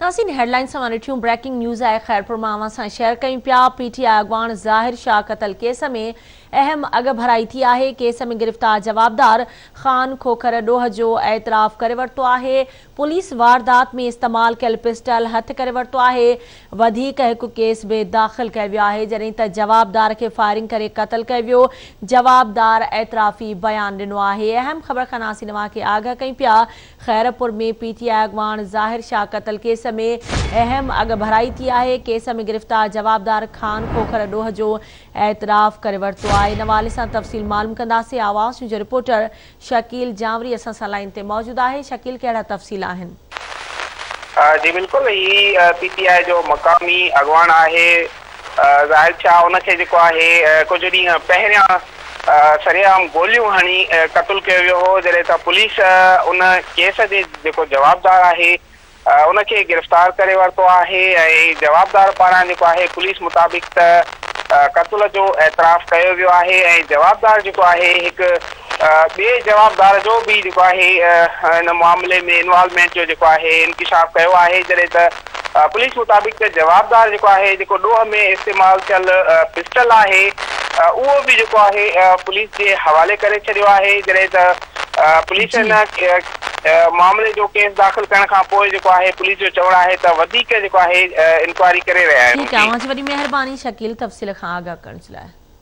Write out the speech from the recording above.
नाज़रीन हेडलाइन सां ॾिठियूं ब्रेकिंग न्यूज़ आहे ख़ैरपुर मां अवां सां शेयर कयूं पिया। पीटीआई अॻवान ज़ाहिर शाह क़तल केस में अहम अॻ भराई थी आहे। केस में गिरफ़्तार जवाबदार ख़ान खोखर ॾोह जो एतराफ़ करे वरितो आहे। पुलिस वारदात में इस्तेमाल कयल पिस्टल हथ करे वरितो आहे। वधीक हिकु केस बि दाख़िल कयो वियो आहे जॾहिं त जवाबदार खे फायरिंग करे क़तल कयो वियो। जवाबदार एतराफ़ी बयान ॾिनो आहे। अहम ख़बर खां नाज़रीन अवां खे आगाह कयूं पिया। ख़ैरपुर में पीटीआई अॻवान ज़ाहिर शाह क़तल केस में अहम अॻ भराई थी आहे। केस में गिरफ़्तार जवाबदार ख़ान खोखर ॾोह जो एतराफ़ करे वरितो आहे। इन हवाले सां तफ़सील मालूम कंदासीं। आवाज़ न्यूज़ जो रिपोर्टर शकील जावरी असां सां लाइन ते मौजूद आहे। शकील, कहिड़ा तफ़सील आहिनि? जी बिल्कुल, ही पीटीआई जो मक़ामी अॻवान आहे ज़ाहिर शाह। उनखे जेको आहे कुझु ॾींहं पहिरियां सरेआम गोलियूं हणी क़तल कयो वियो हो। जॾहिं त पुलिस उन केस जे जेको जवाबदार आहे उनखे गिरफ़्तार करे वरितो आहे ऐं जवाबदार पारां जेको आहे पुलिस मुताबिक़ त क़तल जो एतराफ़ कयो वियो आहे ऐं जवाबदार जेको आहे हिकु ॿिए जवाबदार जो बि जेको आहे हिन मामले में इन्वॉल्वमेंट जो जेको आहे इंकिशाफ कयो आहे। जॾहिं त पुलिस मुताबिक़ त जवाबदार जेको आहे जेको ॾोह में इस्तेमालु थियल पिस्टल आहे उहो बि जेको आहे पुलिस जे हवाले करे छॾियो आहे। जॾहिं त पुलिस हिन मामले जो केस दाख़िल करण खां पोइ जेको आहे पुलिस जो चवणु आहे त वधीक जेको आहे इंक्वायरी करे रहिया आहिनि। ठीकु आहे, वॾी महिरबानी शकील तफ़सील खां आगाह करण जे लाइ।